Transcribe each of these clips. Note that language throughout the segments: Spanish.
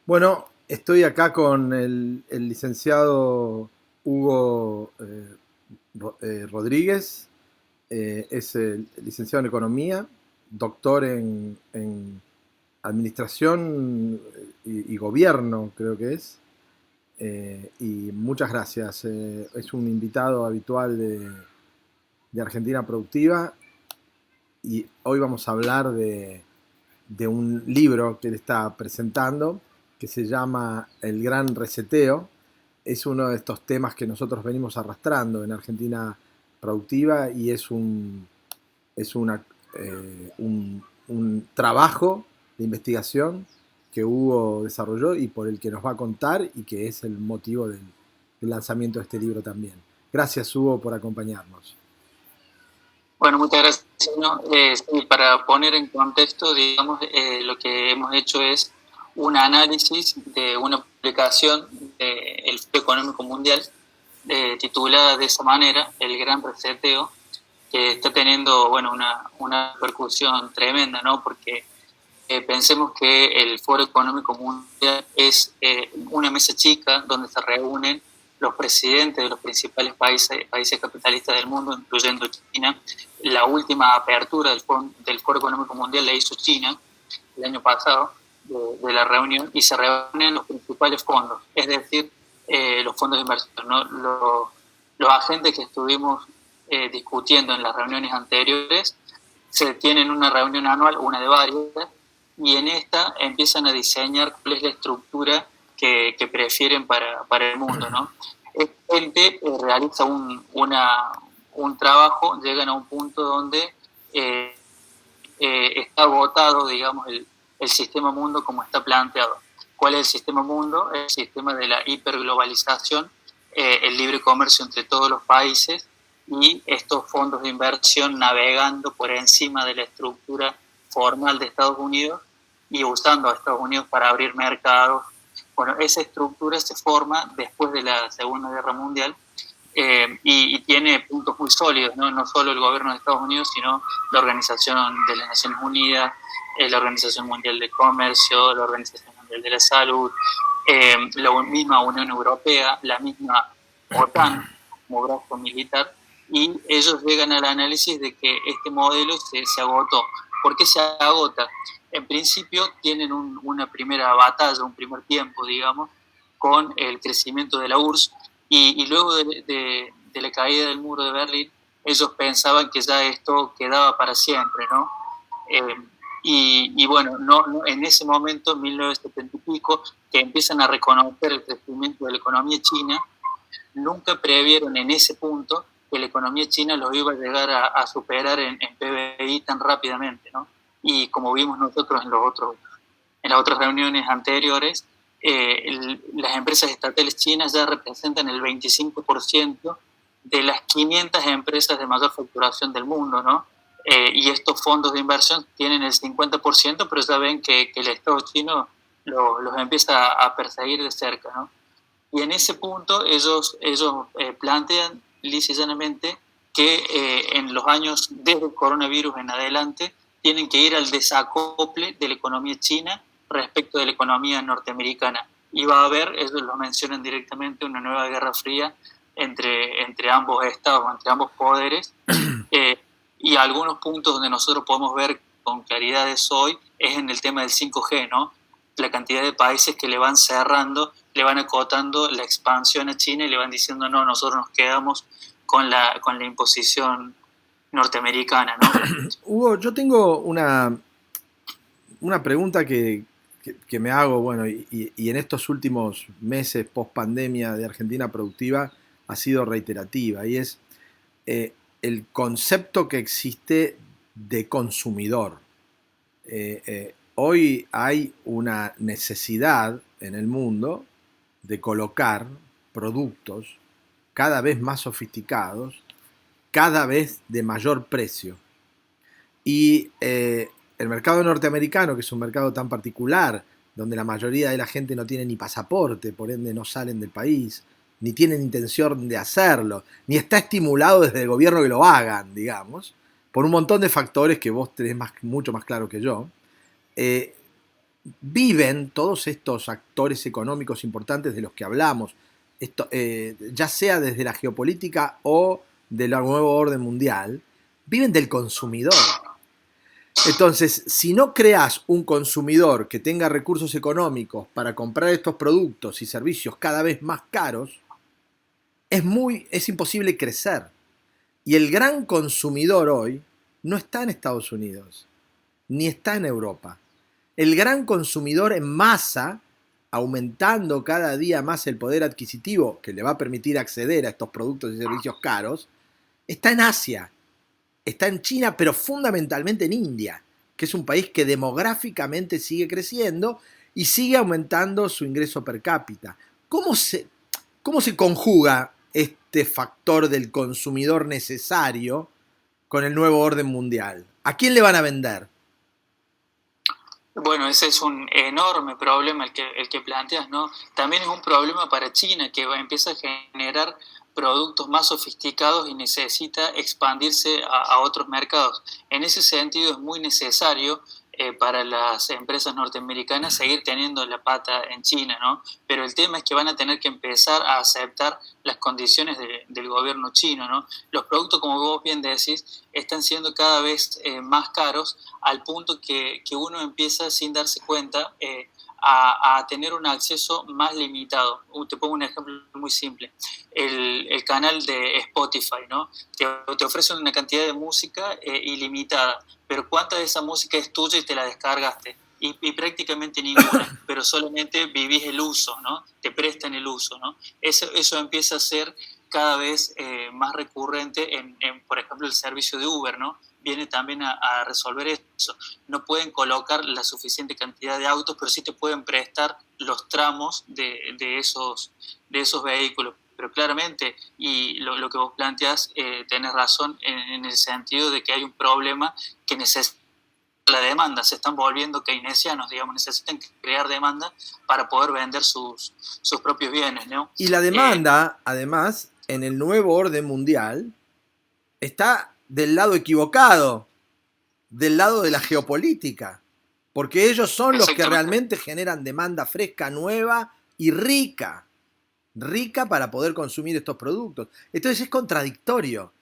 Bueno, estoy acá con el licenciado Hugo Rodríguez. Es el licenciado en Economía, doctor en Administración y Gobierno, creo que es. Y muchas gracias. Es un invitado habitual de Argentina Productiva y hoy vamos a hablar de un libro que él está presentando que se llama El Gran Reseteo. Es uno de estos temas que nosotros venimos arrastrando en Argentina Productiva y es un trabajo de investigación que Hugo desarrolló y por el que nos va a contar y que es el motivo del lanzamiento de este libro también. Gracias, Hugo, por acompañarnos. Bueno, muchas gracias. ¿No? Sí, para poner en contexto, digamos, lo que hemos hecho es un análisis de una publicación del Foro Económico Mundial titulada de esa manera, El Gran Reseteo, que está teniendo, bueno, una repercusión tremenda, ¿no? Porque pensemos que el Foro Económico Mundial es una mesa chica donde se reúnen los presidentes de los principales países capitalistas del mundo, incluyendo China. La última apertura del Foro Económico Mundial la hizo China el año pasado, de la reunión, y se reúnen los principales fondos, es decir, los fondos de inversión, ¿no? Los agentes que estuvimos discutiendo en las reuniones anteriores se tienen una reunión anual, una de varias, y en esta empiezan a diseñar cuál es la estructura que prefieren para el mundo, ¿no? Esta gente realiza un trabajo, llegan a un punto donde está agotado, digamos, el sistema mundo como está planteado. ¿Cuál es el sistema mundo? El sistema de la hiperglobalización, el libre comercio entre todos los países y estos fondos de inversión navegando por encima de la estructura formal de Estados Unidos y usando a Estados Unidos para abrir mercados. Bueno, esa estructura se forma después de la Segunda Guerra Mundial y tiene puntos muy sólidos, ¿no? No solo el gobierno de Estados Unidos, sino la Organización de las Naciones Unidas, la Organización Mundial de Comercio, la Organización Mundial de la Salud, la misma Unión Europea, la misma OTAN como brazo militar, y ellos llegan al análisis de que este modelo se agotó. ¿Por qué se agota? En principio tienen una primera batalla, un primer tiempo, digamos, con el crecimiento de la URSS, y luego de la caída del muro de Berlín, ellos pensaban que ya esto quedaba para siempre, ¿no? Eh, y bueno, en ese momento, en 1970 y pico, que empiezan a reconocer el crecimiento de la economía china, nunca previeron en ese punto que la economía china los iba a llegar a superar en PBI tan rápidamente, ¿no? Y como vimos nosotros en las otras reuniones anteriores, las empresas estatales chinas ya representan el 25% de las 500 empresas de mayor facturación del mundo, ¿no? Y estos fondos de inversión tienen el 50%, pero ya ven que el Estado chino los empieza a perseguir de cerca, ¿no? Y en ese punto ellos plantean lisa y llanamente que en los años desde el coronavirus en adelante tienen que ir al desacople de la economía china respecto de la economía norteamericana. Y va a haber, ellos lo mencionan directamente, una nueva guerra fría entre ambos estados, entre ambos poderes. Eh, y algunos puntos donde nosotros podemos ver con claridad eso hoy es en el tema del 5G, ¿no? La cantidad de países que le van cerrando, le van acotando la expansión a China y le van diciendo, no, nosotros nos quedamos con la imposición norteamericana, ¿no? Hugo, yo tengo una pregunta que me hago, bueno, y en estos últimos meses post pandemia de Argentina Productiva ha sido reiterativa, y es el concepto que existe de consumidor. Hoy hay una necesidad en el mundo de colocar productos cada vez más sofisticados, cada vez de mayor precio. Y el mercado norteamericano, que es un mercado tan particular, donde la mayoría de la gente no tiene ni pasaporte, por ende no salen del país, ni tienen intención de hacerlo, ni está estimulado desde el gobierno que lo hagan, digamos, por un montón de factores que vos tenés mucho más claro que yo, eh, viven todos estos actores económicos importantes de los que hablamos, ya sea desde la geopolítica o del nuevo orden mundial, viven del consumidor. Entonces, si no creas un consumidor que tenga recursos económicos para comprar estos productos y servicios cada vez más caros, es imposible crecer. Y el gran consumidor hoy no está en Estados Unidos, ni está en Europa. El gran consumidor en masa, aumentando cada día más el poder adquisitivo que le va a permitir acceder a estos productos y servicios caros, está en Asia, está en China, pero fundamentalmente en India, que es un país que demográficamente sigue creciendo y sigue aumentando su ingreso per cápita. ¿Cómo se conjuga este factor del consumidor necesario con el nuevo orden mundial? ¿A quién le van a vender? Bueno, ese es un enorme problema el que planteas, ¿no? También es un problema para China, que empieza a generar productos más sofisticados y necesita expandirse a otros mercados. En ese sentido es muy necesario para las empresas norteamericanas seguir teniendo la pata en China, ¿no? Pero el tema es que van a tener que empezar a aceptar las condiciones del gobierno chino, ¿no? Los productos, como vos bien decís, están siendo cada vez más caros al punto que uno empieza sin darse cuenta a tener un acceso más limitado. Te pongo un ejemplo muy simple. El canal de Spotify, ¿no? Te ofrecen una cantidad de música ilimitada, pero ¿cuánta de esa música es tuya y te la descargaste? Y prácticamente ninguna, pero solamente vivís el uso, ¿no? Te prestan el uso, ¿no? Eso empieza a ser cada vez más recurrente por ejemplo, el servicio de Uber, ¿no? Viene también a resolver eso. No pueden colocar la suficiente cantidad de autos, pero sí te pueden prestar los tramos de esos vehículos. Pero claramente, y lo que vos planteás, tenés razón en el sentido de que hay un problema que necesita la demanda, se están volviendo keynesianos, digamos, necesitan crear demanda para poder vender sus propios bienes, ¿no? Y la demanda, además, en el nuevo orden mundial, está del lado equivocado, del lado de la geopolítica, porque ellos son los que realmente generan demanda fresca, nueva y rica para poder consumir estos productos. Entonces es contradictorio.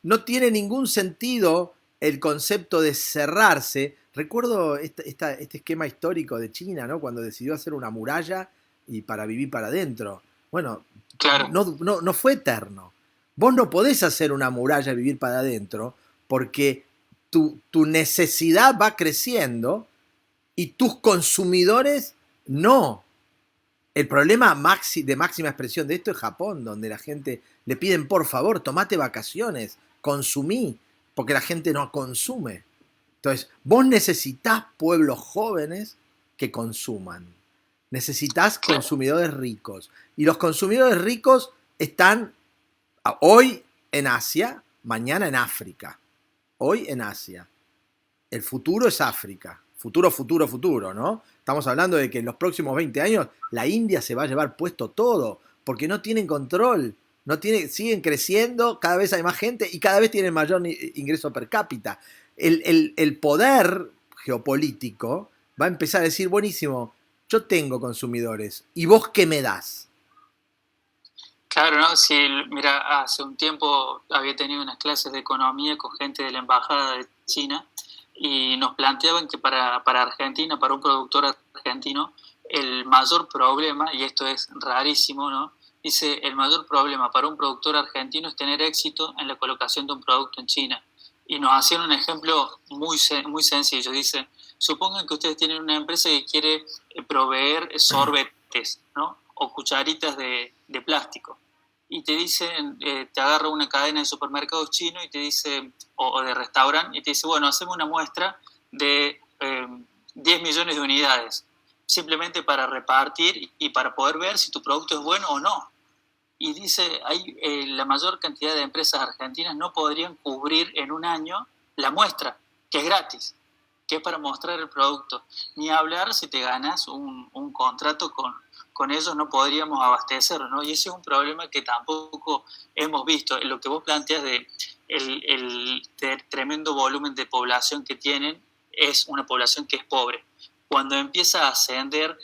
No tiene ningún sentido el concepto de cerrarse. Recuerdo este esquema histórico de China, ¿no? Cuando decidió hacer una muralla y para vivir para adentro. Bueno, claro. no fue eterno. Vos no podés hacer una muralla y vivir para adentro porque tu necesidad va creciendo y tus consumidores no. El problema de máxima expresión de esto es Japón, donde la gente le piden, por favor, tomate vacaciones, consumí, porque la gente no consume. Entonces, vos necesitás pueblos jóvenes que consuman. Necesitas consumidores ricos. Y los consumidores ricos están hoy en Asia, mañana en África. Hoy en Asia. El futuro es África. Futuro, ¿no? Estamos hablando de que en los próximos 20 años la India se va a llevar puesto todo, porque no tienen control, siguen creciendo, cada vez hay más gente y cada vez tienen mayor ingreso per cápita. El poder geopolítico va a empezar a decir, buenísimo, yo tengo consumidores, ¿y vos qué me das? Claro, ¿no? Sí, mira, hace un tiempo había tenido unas clases de economía con gente de la Embajada de China y nos planteaban que para Argentina, para un productor argentino, el mayor problema, y esto es rarísimo, ¿no? Dice, el mayor problema para un productor argentino es tener éxito en la colocación de un producto en China. Y nos hacían un ejemplo muy sencillo. Dice, supongan que ustedes tienen una empresa que quiere proveer sorbetes, ¿no? O cucharitas de plástico. Y te dicen, te agarra una cadena de supermercados chino y te dice, o de restaurante, y te dice, bueno, hacemos una muestra de 10 millones de unidades, simplemente para repartir y para poder ver si tu producto es bueno o no. Y dice, la mayor cantidad de empresas argentinas no podrían cubrir en un año la muestra, que es gratis, que es para mostrar el producto. Ni hablar si te ganas un contrato con ellos, no podríamos abastecer, ¿no? Y ese es un problema que tampoco hemos visto. Lo que vos planteas de el tremendo volumen de población que tienen, es una población que es pobre. Cuando empieza a ascender,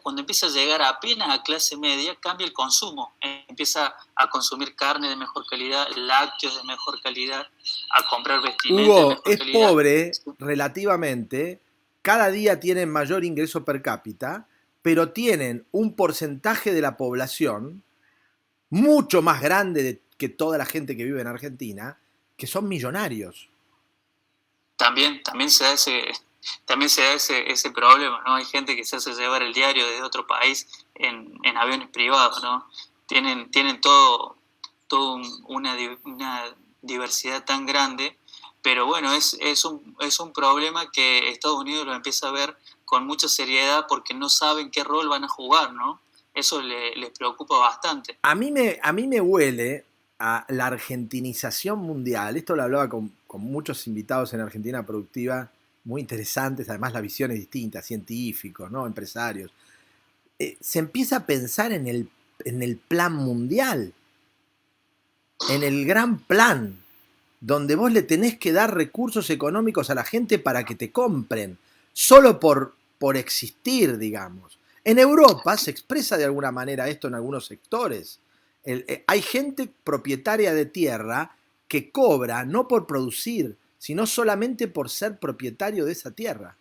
cuando empieza a llegar apenas a clase media, cambia el consumo. Empieza a consumir carne de mejor calidad, lácteos de mejor calidad, a comprar vestimenta de Hugo, mejor es calidad. pobre relativamente, cada día tienen mayor ingreso per cápita, pero tienen un porcentaje de la población mucho más grande que toda la gente que vive en Argentina, que son millonarios. También se da ese problema, ¿no? Hay gente que se hace llevar el diario desde otro país en aviones privados, ¿no? Tienen todo una diversidad tan grande, pero bueno, es un problema que Estados Unidos lo empieza a ver con mucha seriedad porque no saben qué rol van a jugar, ¿no? Eso les preocupa bastante. A mí me huele a la argentinización mundial. Esto lo hablaba con muchos invitados en Argentina Productiva, muy interesantes, además la visión es distinta, científicos, ¿no? Empresarios. Se empieza a pensar en el plan mundial, en el gran plan, donde vos le tenés que dar recursos económicos a la gente para que te compren, solo por existir, digamos. En Europa se expresa de alguna manera esto en algunos sectores. Hay gente propietaria de tierra que cobra no por producir, sino solamente por ser propietario de esa tierra.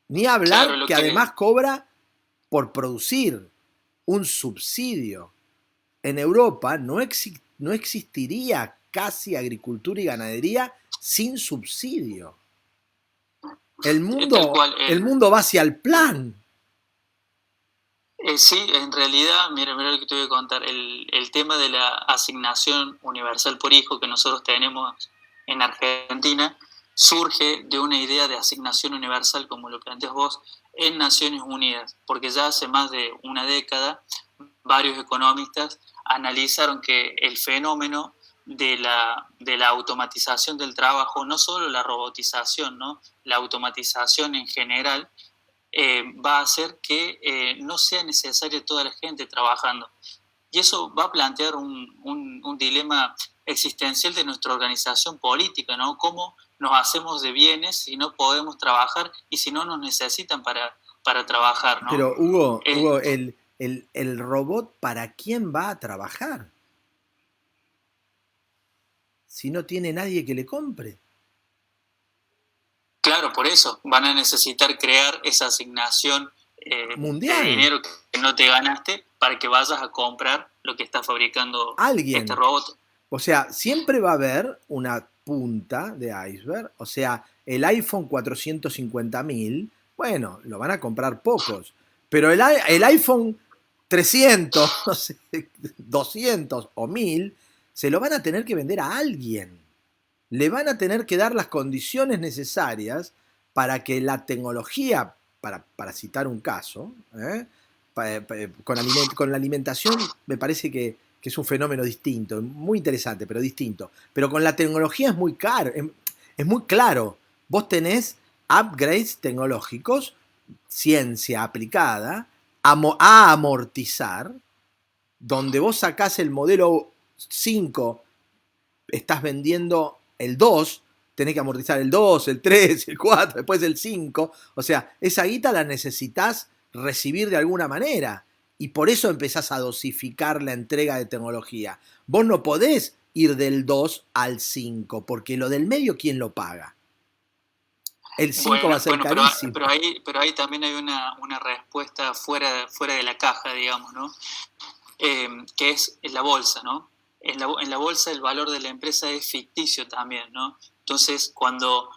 Ni hablar Claro, que además cobra por producir un subsidio. En Europa no existiría casi agricultura y ganadería sin subsidio. El tal cual, mundo va hacia el plan. Sí, en realidad, mira lo que te voy a contar. El tema de la asignación universal por hijo que nosotros tenemos en Argentina surge de una idea de asignación universal, como lo planteas vos, en Naciones Unidas, porque ya hace más de una década varios economistas analizaron que el fenómeno de la automatización del trabajo, no solo la robotización, ¿no? La automatización en general, va a hacer que no sea necesaria toda la gente trabajando. Y eso va a plantear un dilema existencial de nuestra organización política, ¿no? ¿Cómo nos hacemos de bienes si no podemos trabajar y si no nos necesitan para trabajar, ¿no? Pero Hugo, el robot, ¿para quién va a trabajar? Si no tiene nadie que le compre. Claro, por eso van a necesitar crear esa asignación mundial de dinero que no te ganaste para que vayas a comprar lo que está fabricando alguien. Este robot. O sea, siempre va a haber una punta de iceberg. O sea, el iPhone 450.000, bueno, lo van a comprar pocos. Pero el iPhone 300, no sé, 200 o 1000, se lo van a tener que vender a alguien. Le van a tener que dar las condiciones necesarias para que la tecnología, para citar un caso, con la alimentación me parece que es un fenómeno distinto, muy interesante, pero distinto. Pero con la tecnología es muy caro, es muy claro. Vos tenés upgrades tecnológicos, ciencia aplicada, a amortizar, donde vos sacás el modelo 5, estás vendiendo el 2, tenés que amortizar el 2, el 3, el 4, después el 5. O sea, esa guita la necesitas recibir de alguna manera. Y por eso empezás a dosificar la entrega de tecnología. Vos no podés ir del 2 al 5, porque lo del medio, ¿quién lo paga? El 5 va a ser carísimo. Pero ahí también hay una respuesta fuera de la caja, digamos, ¿no? Que es la bolsa, ¿no? En la bolsa el valor de la empresa es ficticio también, ¿no? Entonces, cuando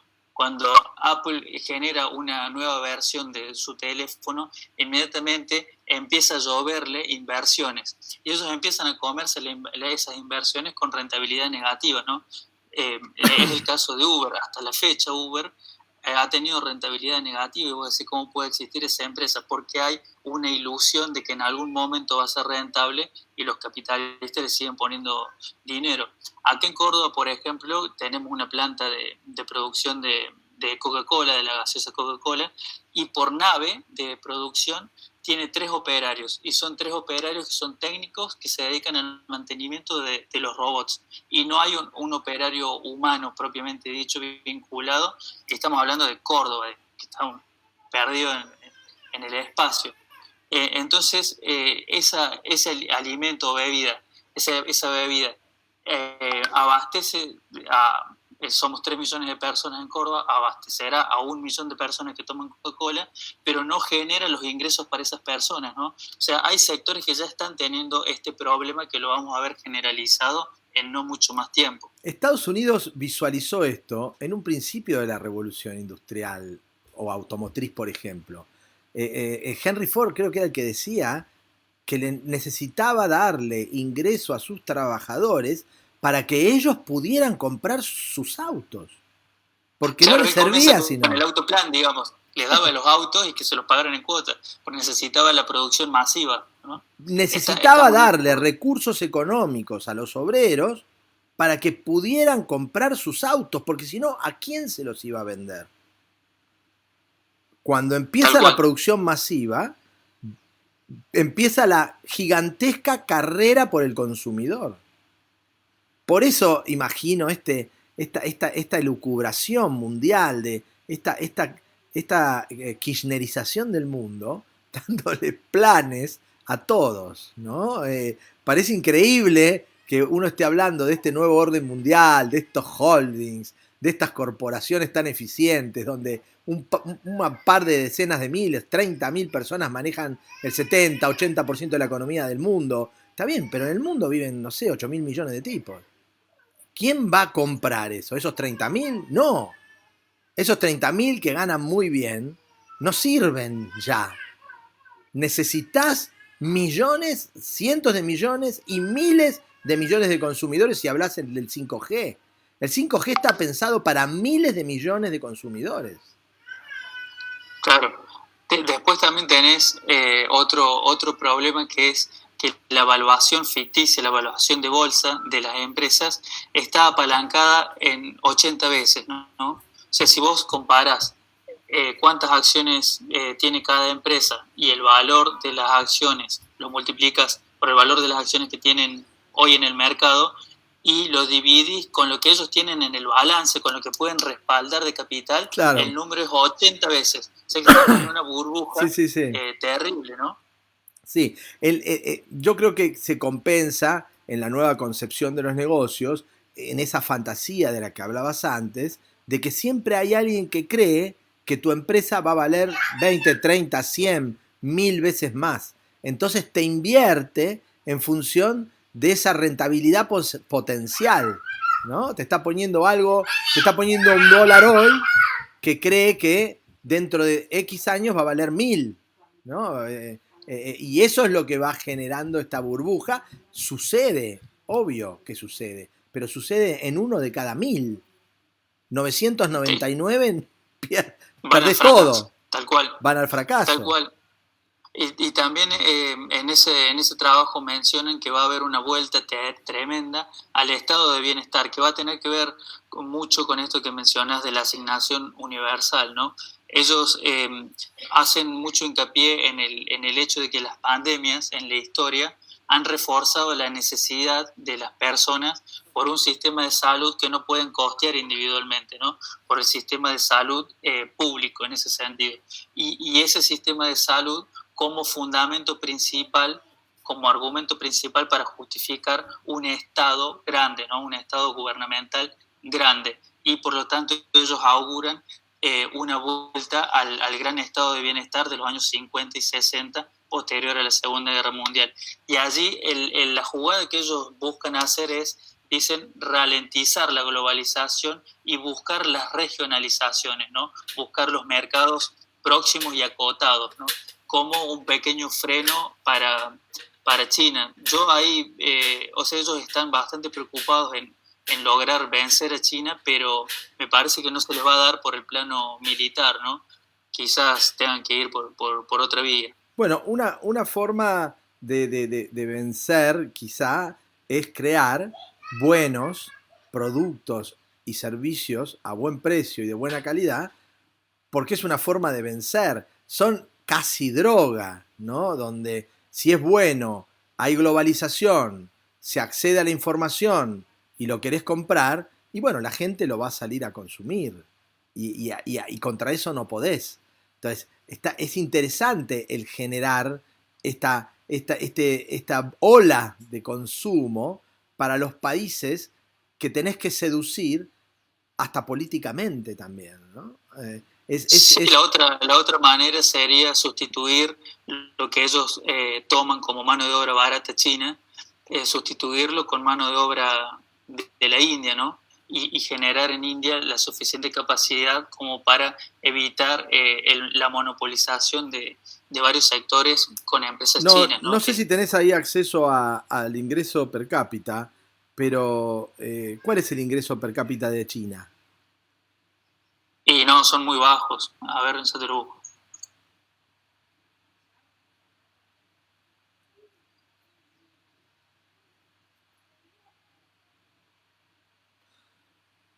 Apple genera una nueva versión de su teléfono, inmediatamente empieza a lloverle inversiones. Y ellos empiezan a comerse esas inversiones con rentabilidad negativa, ¿no? Es el caso de Uber. Hasta la fecha, Uber ha tenido rentabilidad negativa, y vos decís, ¿cómo puede existir esa empresa? Porque hay una ilusión de que en algún momento va a ser rentable y los capitalistas le siguen poniendo dinero. Aquí en Córdoba, por ejemplo, tenemos una planta de producción de Coca-Cola, de la gaseosa Coca-Cola, y por nave de producción tiene 3 operarios, y son 3 operarios que son técnicos que se dedican al mantenimiento de los robots, y no hay un operario humano propiamente dicho vinculado, y estamos hablando de Córdoba, que está perdido en el espacio. Entonces, ese alimento o bebida, esa bebida abastece somos 3 millones de personas en Córdoba, abastecerá a 1 millón de personas que toman Coca-Cola, pero no genera los ingresos para esas personas, ¿no? O sea, hay sectores que ya están teniendo este problema que lo vamos a ver generalizado en no mucho más tiempo. Estados Unidos visualizó esto en un principio de la revolución industrial o automotriz, por ejemplo. Henry Ford creo que era el que decía que necesitaba darle ingreso a sus trabajadores para que ellos pudieran comprar sus autos. Porque claro, no les servía sino... Con el autoplan, digamos, les daba los autos y que se los pagaran en cuotas, porque necesitaba la producción masiva, ¿no? Necesitaba darle recursos económicos a los obreros para que pudieran comprar sus autos, porque si no, ¿a quién se los iba a vender? Cuando empieza la producción masiva, empieza la gigantesca carrera por el consumidor. Por eso imagino esta elucubración mundial, de esta kirchnerización del mundo, dándole planes a todos, ¿no? Parece increíble que uno esté hablando de este nuevo orden mundial, de estos holdings, de estas corporaciones tan eficientes, donde un par de decenas de miles, 30.000 personas manejan el 70, 80% de la economía del mundo. Está bien, pero en el mundo viven, no sé, 8.000 millones de tipos. ¿Quién va a comprar eso? ¿Esos 30.000? No. Esos 30.000 que ganan muy bien no sirven ya. Necesitas millones, cientos de millones y miles de millones de consumidores si hablas del 5G. El 5G está pensado para miles de millones de consumidores. Claro. Después también tenés otro problema, que es que la evaluación ficticia, la evaluación de bolsa de las empresas está apalancada en 80 veces, ¿no? O sea, si vos comparás cuántas acciones tiene cada empresa y el valor de las acciones, lo multiplicas por el valor de las acciones que tienen hoy en el mercado y lo dividís con lo que ellos tienen en el balance, con lo que pueden respaldar de capital, claro, el número es 80 veces. O sea que estamos en una burbuja sí. Terrible, ¿no? Sí, yo creo que se compensa en la nueva concepción de los negocios, en esa fantasía de la que hablabas antes, de que siempre hay alguien que cree que tu empresa va a valer 20, 30, 100, 1000 veces más. Entonces te invierte en función de esa rentabilidad potencial, ¿no? Te está poniendo algo, te está poniendo $1 hoy que cree que dentro de X años va a valer 1000, ¿no? Y eso es lo que va generando esta burbuja. Sucede, obvio que sucede, pero sucede en 1 de cada 1000. 999 perdés todo. Tal cual. Van al fracaso. Tal cual. Y también en ese trabajo mencionan que va a haber una vuelta tremenda al estado de bienestar, que va a tener que ver mucho con esto que mencionas de la asignación universal, ¿no? Ellos hacen mucho hincapié en el hecho de que las pandemias en la historia han reforzado la necesidad de las personas por un sistema de salud que no pueden costear individualmente, ¿no? Por el sistema de salud público en ese sentido. Y ese sistema de salud como fundamento principal, como argumento principal para justificar un Estado grande, ¿no? Un Estado gubernamental grande. Y por lo tanto ellos auguran una vuelta al gran estado de bienestar de los años 50 y 60, posterior a la Segunda Guerra Mundial. Y allí la jugada que ellos buscan hacer es, dicen, ralentizar la globalización y buscar las regionalizaciones, ¿no? Buscar los mercados próximos y acotados, ¿no? Como un pequeño freno para China. Yo ahí, o sea, ellos están bastante preocupados en lograr vencer a China, pero me parece que no se les va a dar por el plano militar, ¿no? Quizás tengan que ir por otra vía. Bueno, una forma de vencer quizá es crear buenos productos y servicios a buen precio y de buena calidad, porque es una forma de vencer. Son casi droga, ¿no? Donde si es bueno, hay globalización, se accede a la información y lo querés comprar, y bueno, la gente lo va a salir a consumir. Y contra eso no podés. Entonces, es interesante el generar esta ola de consumo para los países que tenés que seducir hasta políticamente también, ¿no? Sí, la otra manera sería sustituir lo que ellos toman como mano de obra barata china, sustituirlo con mano de obra de la India, ¿no? Y generar en India la suficiente capacidad como para evitar la monopolización de varios sectores con empresas No, chinas, no ¿no? sé si tenés ahí acceso al ingreso per cápita, pero ¿cuál es el ingreso per cápita de China? Y no, son muy bajos. A ver, en Satoru.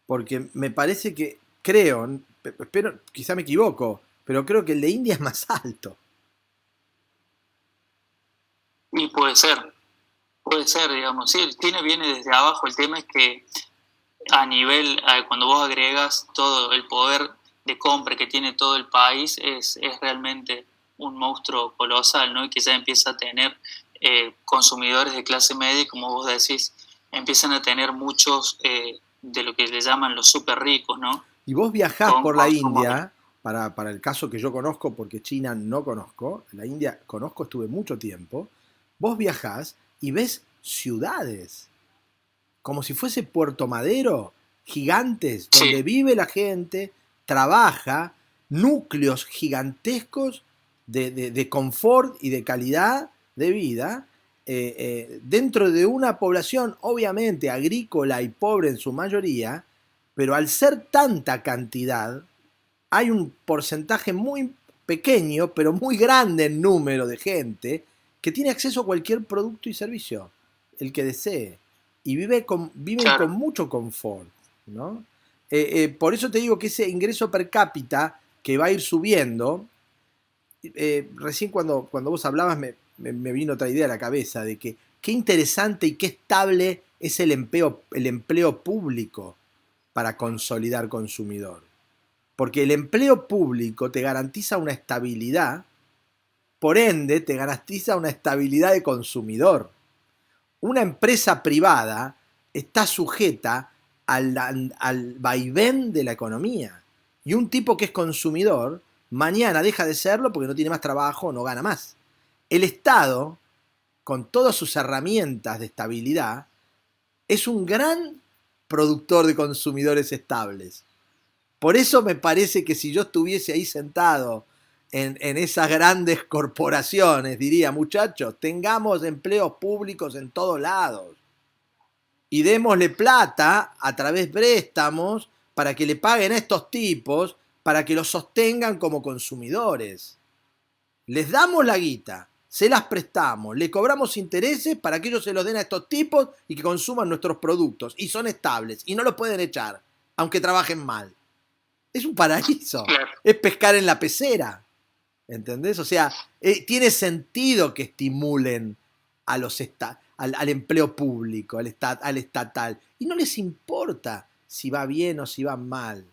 Porque me parece que, creo, espero, quizá me equivoco, pero creo que el de India es más alto. Y puede ser, digamos. Sí, el China viene desde abajo. El tema es que a nivel, cuando vos agregas todo el poder de compra que tiene todo el país, es realmente un monstruo colosal, ¿no? Y que ya empieza a tener consumidores de clase media, y como vos decís, empiezan a tener muchos de lo que le llaman los súper ricos, ¿no? Y vos viajás Con por la consumo. India, para el caso que yo conozco, porque China no conozco, la India conozco, estuve mucho tiempo, vos viajás y ves ciudades, como si fuese Puerto Madero, gigantes, donde Sí, vive la gente, trabaja, núcleos gigantescos de confort y de calidad de vida, dentro de una población obviamente agrícola y pobre en su mayoría, pero al ser tanta cantidad, hay un porcentaje muy pequeño, pero muy grande en número de gente que tiene acceso a cualquier producto y servicio, el que desee, y viven con claro. mucho confort, ¿no? Por eso te digo que ese ingreso per cápita que va a ir subiendo, recién cuando vos hablabas me vino otra idea a la cabeza de que qué interesante y qué estable es el empleo público para consolidar consumidor. Porque el empleo público te garantiza una estabilidad, por ende te garantiza una estabilidad de consumidor. Una empresa privada está sujeta al vaivén de la economía. Y un tipo que es consumidor, mañana deja de serlo porque no tiene más trabajo o no gana más. El Estado, con todas sus herramientas de estabilidad, es un gran productor de consumidores estables. Por eso me parece que si yo estuviese ahí sentado en esas grandes corporaciones, diría, muchachos, tengamos empleos públicos en todos lados y démosle plata a través de préstamos para que le paguen a estos tipos, para que los sostengan como consumidores. Les damos la guita, se las prestamos, le cobramos intereses para que ellos se los den a estos tipos y que consuman nuestros productos. Y son estables y no los pueden echar, aunque trabajen mal. Es un paraíso. Claro. Es pescar en la pecera. ¿Entendés? O sea, tiene sentido que estimulen a al empleo público, al estatal. Y no les importa si va bien o si va mal,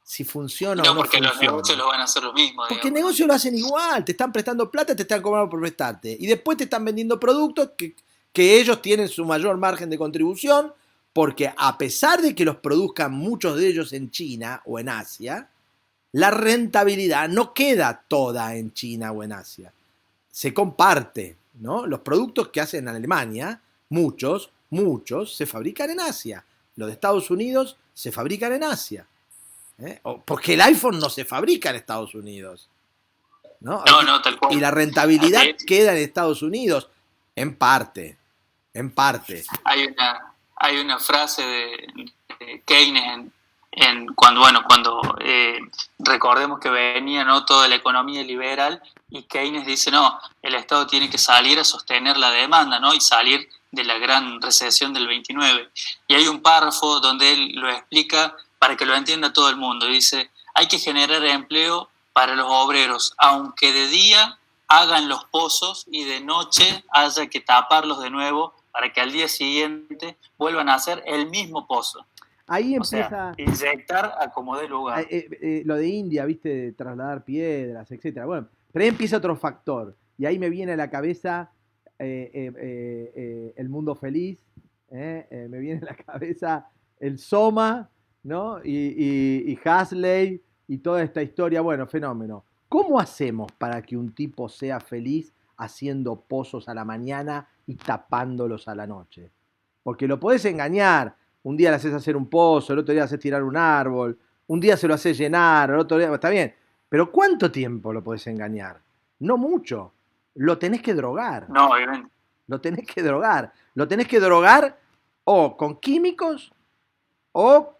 si funciona o No, no porque los negocios funciona. los van a hacer lo mismo, Porque el digamos, ¿no? negocio lo hacen igual, te están prestando plata, te están cobrando por prestarte. Y después te están vendiendo productos que ellos tienen su mayor margen de contribución, porque a pesar de que los produzcan muchos de ellos en China o en Asia, la rentabilidad no queda toda en China o en Asia. Se comparte, ¿no? Los productos que hacen en Alemania, muchos, se fabrican en Asia. Los de Estados Unidos se fabrican en Asia. Porque el iPhone no se fabrica en Estados Unidos, ¿no? No, no, tal Y cual. la rentabilidad De queda en Estados Unidos, en parte, en parte. hay una frase de Keynes cuando, bueno, recordemos que venía, ¿no?, toda la economía liberal, y Keynes dice, no, el Estado tiene que salir a sostener la demanda, ¿no?, y salir de la gran recesión del 29. Y hay un párrafo donde él lo explica para que lo entienda todo el mundo. Dice, hay que generar empleo para los obreros, aunque de día hagan los pozos y de noche haya que taparlos de nuevo para que al día siguiente vuelvan a hacer el mismo pozo. Ahí O empieza sea, inyectar a como dé lugar. lo de India, viste, de trasladar piedras, etcétera. Bueno, pero ahí empieza otro factor. Y ahí me viene a la cabeza El Mundo Feliz, me viene a la cabeza el Soma, ¿no? Y Hasley y toda esta historia. Bueno, fenómeno. ¿Cómo hacemos para que un tipo sea feliz haciendo pozos a la mañana y tapándolos a la noche? Porque lo podés engañar. Un día le haces hacer un pozo, el otro día le haces tirar un árbol, un día se lo haces llenar, el otro día... Está bien, pero ¿cuánto tiempo lo podés engañar? No mucho. Lo tenés que drogar. No, obviamente. Lo tenés que drogar. Lo tenés que drogar o con químicos o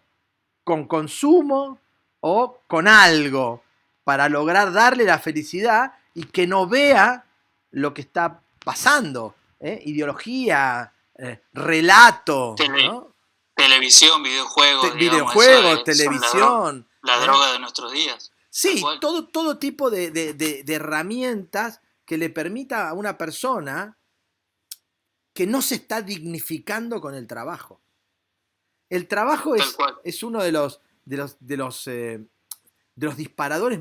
con consumo o con algo para lograr darle la felicidad y que no vea lo que está pasando. Ideología, relato, ¿no? Televisión, videojuegos, videojuegos, televisión. La droga de nuestros días. Sí, todo tipo de herramientas que le permita a una persona que no se está dignificando con el trabajo. El trabajo es uno de los disparadores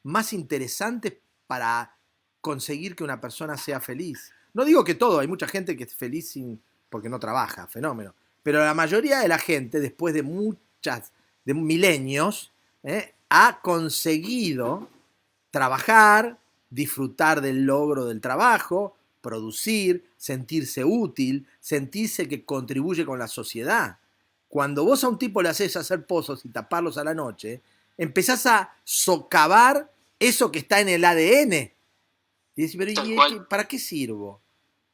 más interesantes para conseguir que una persona sea feliz. No digo que todo, hay mucha gente que es feliz porque no trabaja, fenómeno. Pero la mayoría de la gente, después de milenios, ha conseguido trabajar, disfrutar del logro del trabajo, producir, sentirse útil, sentirse que contribuye con la sociedad. Cuando vos a un tipo le haces hacer pozos y taparlos a la noche, empezás a socavar eso que está en el ADN. Y decís, pero ¿para qué sirvo?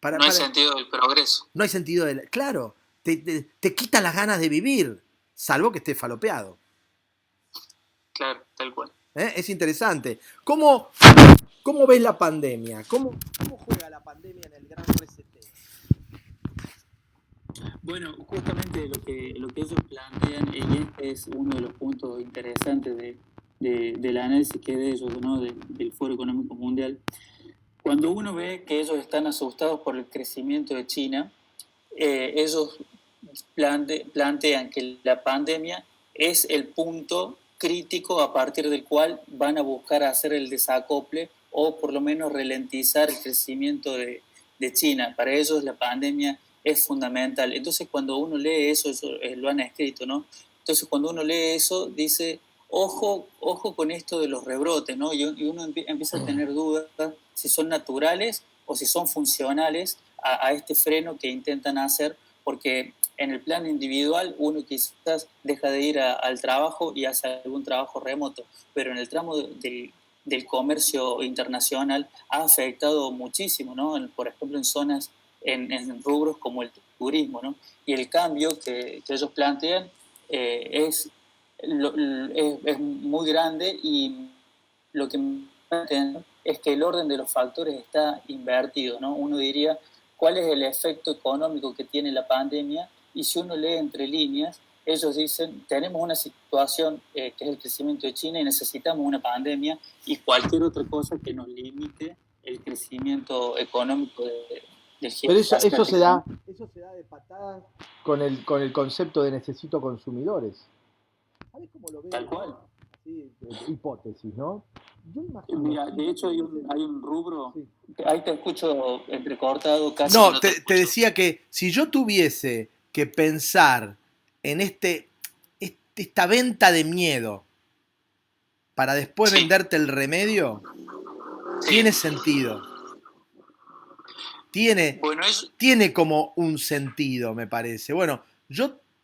No hay sentido del progreso. No hay sentido del... Claro, te quita las ganas de vivir, salvo que estés falopeado. Claro, tal cual. Es interesante. ¿Cómo ves la pandemia? ¿Cómo juega la pandemia en el gran reseteo? Bueno, justamente lo que ellos plantean, y este es uno de los puntos interesantes del análisis que es de ellos, ¿no? del Foro Económico Mundial. Cuando uno ve que ellos están asustados por el crecimiento de China, ellos plantean que la pandemia es el punto crítico a partir del cual van a buscar hacer el desacople o por lo menos ralentizar el crecimiento de China. Para ellos la pandemia es fundamental. Entonces cuando uno lee eso lo han escrito, ¿no? Entonces cuando uno lee eso dice, ojo con esto de los rebrotes, ¿no? Y uno empieza a tener dudas si son naturales o si son funcionales a este freno que intentan hacer, porque en el plano individual uno quizás deja de ir al trabajo y hace algún trabajo remoto, pero en el tramo del comercio internacional ha afectado muchísimo, ¿no? Por ejemplo, en zonas, en rubros como el turismo, ¿no? Y el cambio que ellos plantean es muy grande, y lo que plantean es que el orden de los factores está invertido, ¿no? Uno diría, ¿cuál es el efecto económico que tiene la pandemia? Y si uno lee entre líneas, ellos dicen, tenemos una situación que es el crecimiento de China y necesitamos una pandemia y cualquier otra cosa que nos limite el crecimiento económico del gigante. Pero eso se da de patadas con el concepto de necesito consumidores. ¿Sabes cómo lo veo? Tal cual. Así, hipótesis, ¿no? Yo imagino... Mira, de hecho hay un rubro, sí. Ahí te escucho entrecortado casi. No, te decía que si yo tuviese que pensar en esta venta de miedo para después venderte el remedio, tiene sentido. Tiene como un sentido, me parece. Bueno,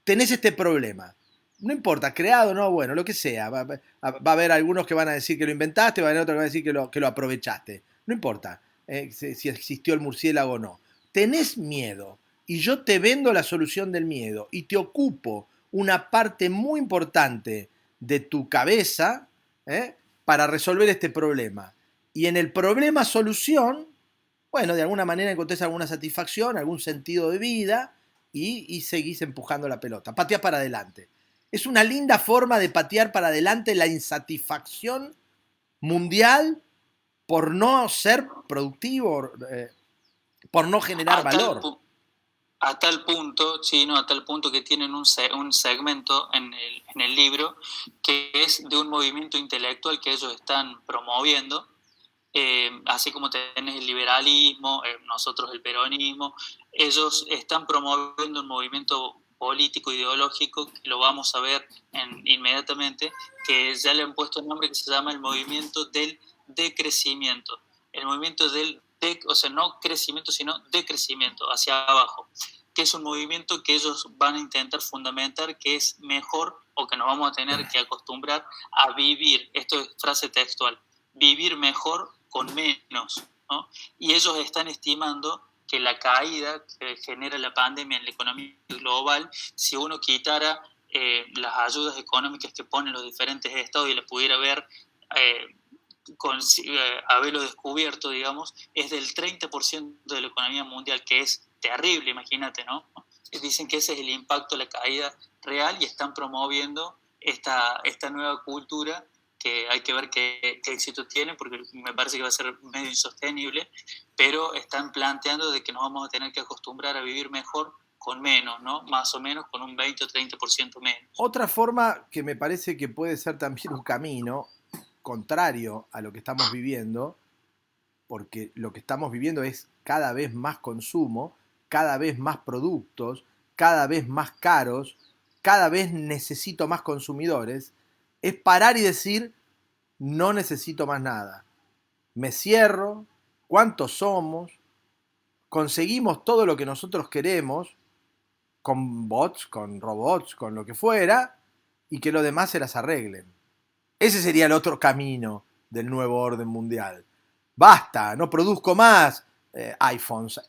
tenés este problema. No importa, creado o no, bueno, lo que sea. Va a haber algunos que van a decir que lo inventaste, va a haber otros que van a decir que lo aprovechaste. No importa si existió el murciélago o no. Tenés miedo y yo te vendo la solución del miedo y te ocupo una parte muy importante de tu cabeza para resolver este problema. Y en el problema solución, bueno, de alguna manera encontrás alguna satisfacción, algún sentido de vida y seguís empujando la pelota. Pateás para adelante. Es una linda forma de patear para adelante la insatisfacción mundial por no ser productivo, por no generar valor. A tal punto, Chino, a tal punto que tienen un segmento en el libro que es de un movimiento intelectual que ellos están promoviendo, así como tenés el liberalismo, nosotros el peronismo, ellos están promoviendo un movimiento político, ideológico, que lo vamos a ver inmediatamente, que ya le han puesto el nombre que se llama el movimiento del decrecimiento. El movimiento del o sea, no crecimiento, sino decrecimiento, hacia abajo, que es un movimiento que ellos van a intentar fundamentar que es mejor o que nos vamos a tener que acostumbrar a vivir, esto es frase textual, vivir mejor con menos, ¿no? Y ellos están estimando que la caída que genera la pandemia en la economía global, si uno quitara las ayudas económicas que ponen los diferentes estados y las pudiera ver haberlo descubierto, digamos, es del 30% de la economía mundial, que es terrible, imagínate, ¿no? Dicen que ese es el impacto de la caída real y están promoviendo esta nueva cultura que hay que ver qué éxito tiene, porque me parece que va a ser medio insostenible, pero están planteando de que nos vamos a tener que acostumbrar a vivir mejor con menos, ¿no? Más o menos con un 20 o 30% menos. Otra forma que me parece que puede ser también un camino contrario a lo que estamos viviendo, porque lo que estamos viviendo es cada vez más consumo, cada vez más productos, cada vez más caros, cada vez necesito más consumidores, es parar y decir, no necesito más nada. Me cierro, ¿cuántos somos? Conseguimos todo lo que nosotros queremos, con bots, con robots, con lo que fuera, y que los demás se las arreglen. Ese sería el otro camino del nuevo orden mundial. Basta, no produzco más iPhones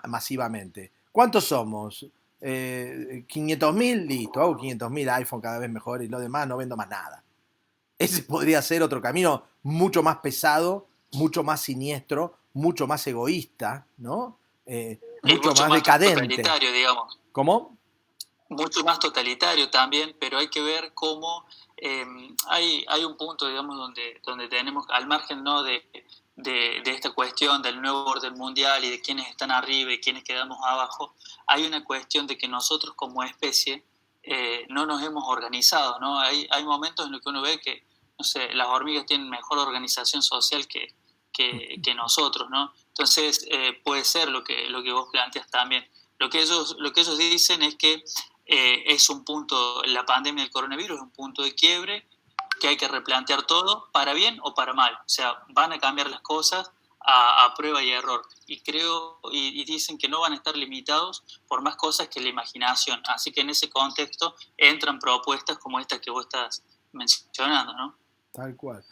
masivamente. ¿Cuántos somos? 500.000, listo, hago 500.000 iPhone cada vez mejor y lo demás no vendo más nada. Ese podría ser otro camino mucho más pesado, mucho más siniestro, mucho más egoísta, ¿no? Mucho más decadente. Totalitario, digamos. ¿Cómo? Mucho más totalitario también, pero hay que ver cómo hay un punto, digamos, donde tenemos, al margen, ¿no?, de esta cuestión del nuevo orden mundial y de quiénes están arriba y quiénes quedamos abajo, hay una cuestión de que nosotros como especie no nos hemos organizado, ¿no? Hay momentos en los que uno ve que, no sé, las hormigas tienen mejor organización social que nosotros, ¿no? Entonces puede ser lo que vos planteas también. Lo que ellos dicen es que es un punto, la pandemia del coronavirus es un punto de quiebre, que hay que replantear todo, para bien o para mal. O sea, van a cambiar las cosas a prueba y error. Y creo, y dicen que no van a estar limitados por más cosas que la imaginación. Así que en ese contexto entran propuestas como estas que vos estás mencionando, ¿no? Tal cual.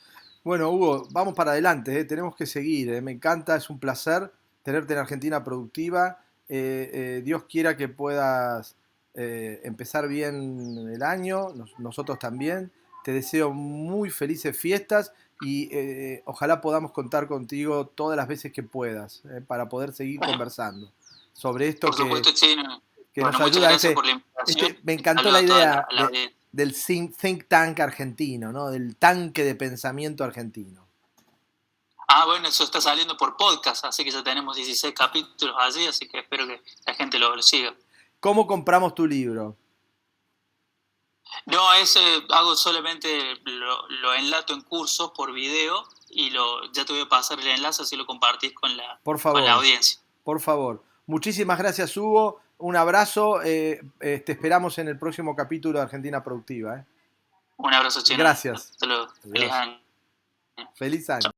Bueno, Hugo, vamos para adelante, tenemos que seguir. Me encanta, es un placer tenerte en Argentina Productiva. Dios quiera que puedas empezar bien el año, nosotros también. Te deseo muy felices fiestas y ojalá podamos contar contigo todas las veces que puedas para poder seguir conversando sobre esto. Por supuesto, Chino. Que nos ayuda. Me encantó la idea del think tank argentino, ¿no? Del tanque de pensamiento argentino. Ah, bueno, eso está saliendo por podcast, así que ya tenemos 16 capítulos allí, así que espero que la gente lo siga. ¿Cómo compramos tu libro? No, hago solamente, lo enlato en cursos por video y ya te voy a pasar el enlace así lo compartís con la audiencia. Por favor. Muchísimas gracias, Hugo. Un abrazo. Te esperamos en el próximo capítulo de Argentina Productiva. Un abrazo, Chino. Gracias. Hasta luego. Feliz año. Feliz año.